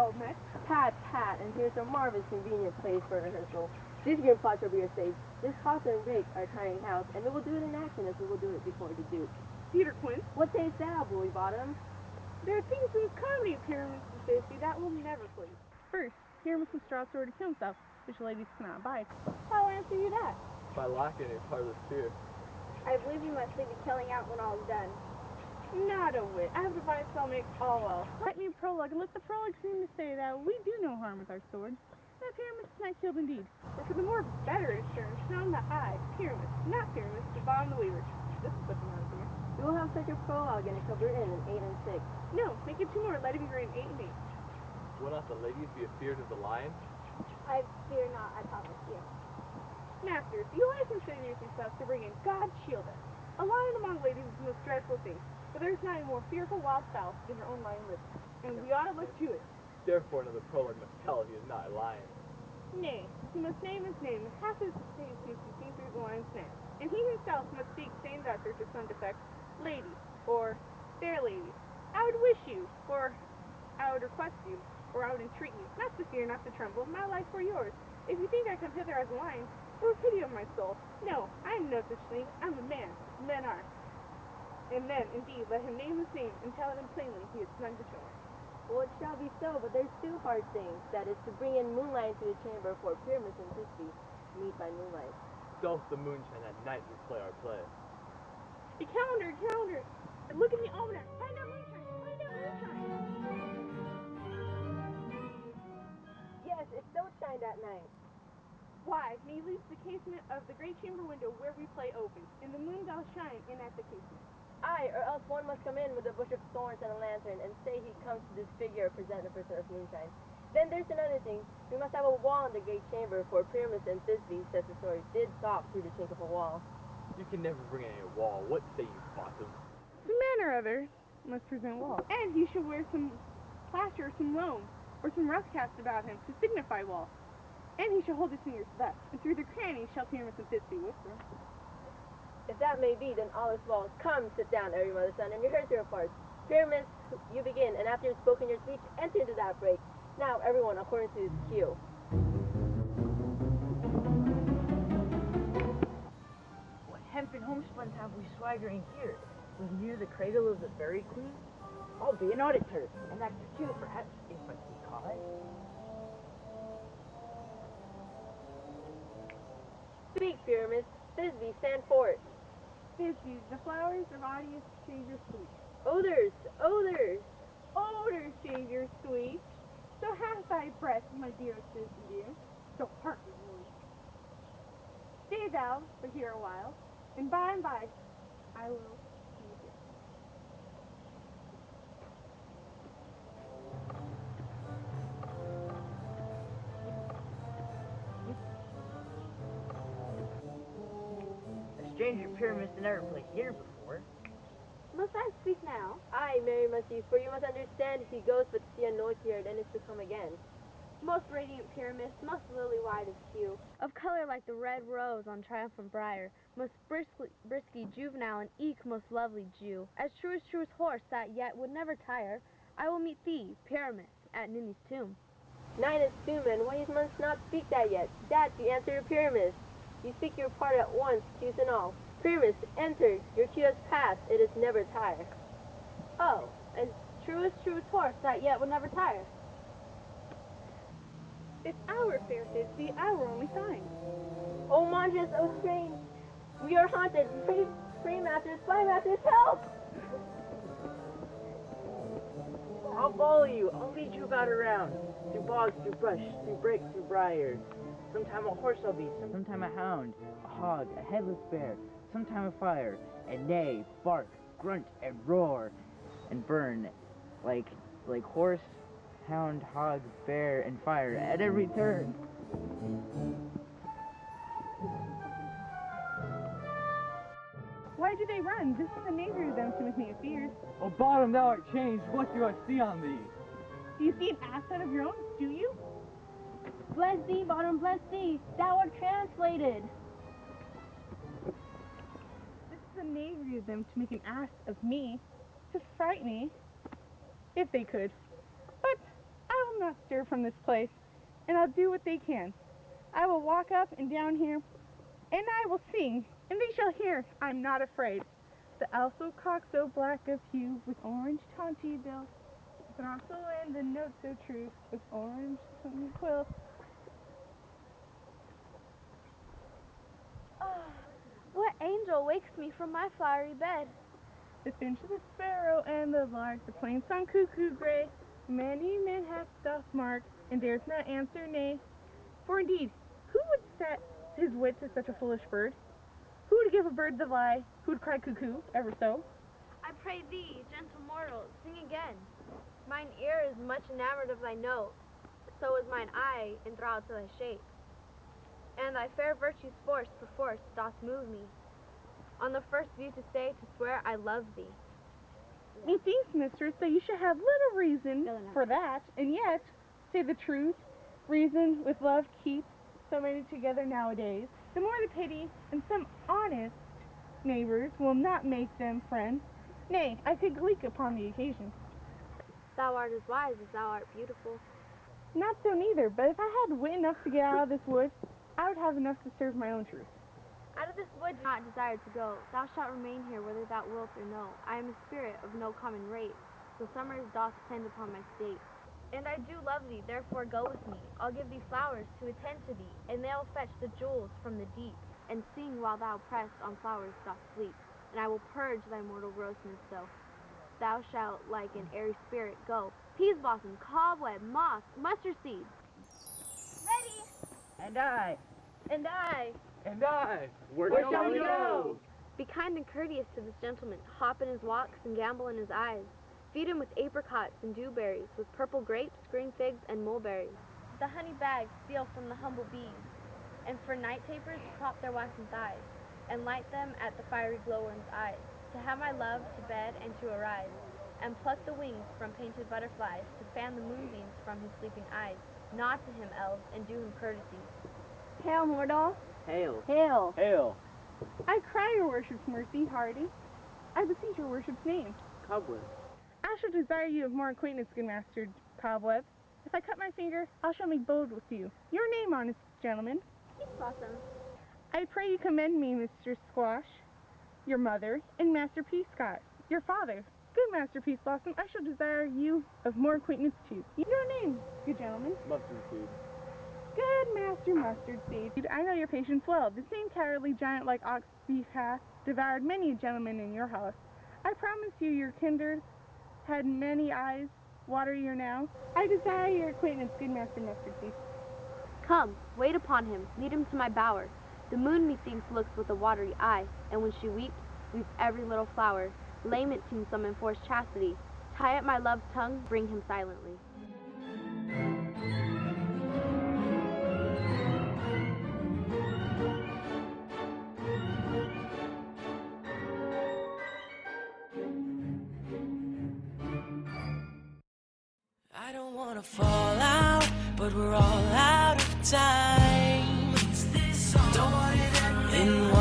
well met. Pat, Pat, and here's a marvelous convenient place for rehearsal. These green plots will be your stage. This house and rake are tiring house, and we will do it in action as we will do it before the Duke. Peter Quinn. What sayest thou, Bully Bottom? There are things in comedy Pyramus and Thisbe that will never please. First, Pyramus and straw sword to kill himself, which ladies cannot abide. I'll answer you that. By locking a parlous fear. I believe you must leave the killing out when all is done. Not a whit. I have devised spell makes all well. Write me a prologue, and let the prologue seem to say that we do no harm with our swords. That Pyramus is not killed indeed. But for the more better assurance, shown that I, Pyramus, not Pyramus, the bottom of the weaver. This is such a matter for me. We will have such a prologue, and it shall be written in 8 and 6. No, make it 2 more. Let it be written 8 and 8. Will not the ladies be afeard of the lion? I fear not, I promise you. Masters, you license yourselves to bring in God shield us. A lion among ladies is the most dreadful thing, but there is not a more fearful wild fowl than your own lion living, and we ought to look to it. Therefore another prologue must tell he is not a lion. Nay, he must name his name, and half his face seems to be seen through the lion's neck. And he himself must speak, saying thus or to some defect, lady, or fair lady, I would wish you, or I would request you, or I would entreat you, not to fear, not to tremble, my life for yours. If you think I come hither as a lion, what pity of my soul? No, I am no such thing. I'm a man. Men are. And then, indeed, let him name his name and tell him plainly he is none to join. Well, it shall be so, but there's 2 hard things. That is to bring in moonlight into the chamber for Pyramus and Thisbe meet by moonlight. Doth the moonshine at night we play our play. A calendar, calendar! Look at the almanac! Find out moonshine! Find out moonshine! Yes, it so shined at night. Why, he leaves the casement of the great chamber window where we play open, and the moon doth shine in at the casement. Aye, or else one must come in with a bush of thorns and a lantern, and say he comes to disfigure or present a person of moonshine. Then there's another thing. We must have a wall in the great chamber, for Pyramus and Thisbe, says the story, did talk through the chink of a wall. You can never bring in a wall. What say you, Bottom? Some man or other must present wall. And he should wear some plaster or some loam, or some rust cast about him, to signify wall. And he shall hold his fingers thus, and through the crannies shall Pyramus and Thisbe whisper. If that may be, then all is well. Come, sit down, every mother's son, and rehearse your parts. Pyramus, you begin, and after you've spoken your speech, enter into that break. Now, everyone, according to his cue. What hempen homespuns have we swaggering here? Was near the cradle of the fairy queen? I'll be an auditor, and actor too, perhaps, if I see cause. Speak, Pyramus. Thisbe, stand forth. Thisbe, the flowers of Audius Savior sweet. Odors, odors. Odor, Savior sweet. So hath thy breath, my dear Thisbe dear. So heart is wound. Stay thou but here a while, and by I will see you. A stranger Pyramus never played here before. Must I speak now? Aye, Mary must you, for you must understand he goes but to see a noise here, then is to come again. Most radiant Pyramus, most lily-white of hue, of color like the red rose on triumphant briar, most brisky juvenile and eke most lovely Jew, as truest horse that yet would never tire, I will meet thee, Pyramus, at Ninny's tomb. 9 and 2, men, why you must not speak that yet? That you answer your Pyramus. You speak your part at once, cues and all. Pyramus, enter, your cue has passed, it is never tire. Oh, as truest horse that yet would never tire. If I were fair Thisbe, I were only fine. Oh, monstrous, oh, strange, we are haunted. Pray, masters, spy masters, help! I'll follow you. I'll lead you about around. Through bogs, through brush, through brake, through briar. Sometime a horse I'll be, sometime a hound, a hog, a headless bear, sometime a fire, and neigh, bark, grunt, and roar, and burn, like horse, hound, hog, bear, and fire at every turn. Why do they run? This is the nature of them to make me afeard. O Bottom, thou art changed. What do I see on thee? Do you see an asset of your own? Do you? Bless thee, Bottom, bless thee, thou art translated. This is the knavery of them to make an ass of me, to fright me, if they could. But I will will not stir from this place, and I'll do what they can. I will walk up and down here, and I will sing, and they shall hear I'm not afraid. The owl so cock so black of hue, with orange tawny bill, but also and the note so true, with orange quill. What angel wakes me from my flowery bed? The finch, the sparrow, and the lark, the plain song cuckoo gray. Many men have doth mark, and dares not answer nay. For indeed, who would set his wit to such a foolish bird? Who would give a bird the lie? Who would cry cuckoo, ever so? I pray thee, gentle mortal, sing again. Mine ear is much enamored of thy note, so is mine eye enthralled to thy shape. And thy fair virtue's force perforce doth move me, on the first view to say, to swear I love thee. Methinks, mistress, that you should have little reason for that, and yet, say the truth, reason with love keeps so many together nowadays. The more the pity, and some honest neighbors will not make them friends. Nay, I could gleek upon the occasion. Thou art as wise as thou art beautiful. Not so neither, but if I had wit enough to get out of this wood, I would have enough to serve my own truth. Out of this wood not desired to go, thou shalt remain here whether thou wilt or no. I am a spirit of no common rate, so summers doth tend upon my state. And I do love thee, therefore go with me. I'll give thee flowers to attend to thee, and they'll fetch the jewels from the deep, and sing while thou pressed on flowers doth sleep. And I will purge thy mortal grossness so. Thou shalt like an airy spirit go. Peas blossom, cobweb, moss, mustard seed. Ready! And I. And I. And I. Where shall we go? Be kind and courteous to this gentleman. Hop in his walks and gambol in his eyes. Feed him with apricots and dewberries, with purple grapes, green figs, and mulberries. The honey bags steal from the humble bees, and for night tapers prop their waxen thighs, and light them at the fiery glowworm's eyes, to have my love to bed and to arise, and pluck the wings from painted butterflies, to fan the moonbeams from his sleeping eyes. Nod to him, elves, and do him courtesy. Hail, mortal. Hail. Hail. Hail. I cry your worship's mercy, hardy. I beseech your worship's name. Cobweb. I shall desire you of more acquaintance, good master Cobweb. If I cut my finger, I shall make bold with you. Your name, honest gentleman. Peas blossom. I pray you commend me, Mr. Squash, your mother, and Master Peascott, your father. Good Master Peas Blossom, I shall desire you of more acquaintance too. Your name, good gentleman. Mustard seed. Good Master Mustard Seed. I know your patience well. The same cowardly giant like ox beef hath devoured many a gentleman in your house. I promise you your kindred had many eyes water your now. I desire your acquaintance, good Master Mustard Seed. Come, wait upon him, lead him to my bower. The moon methinks looks with a watery eye, and when she weeps every little flower. Lament seems some enforced chastity. Tie up my love's tongue, bring him silently. I don't wanna fall out, but we're all out of time. Don't want it in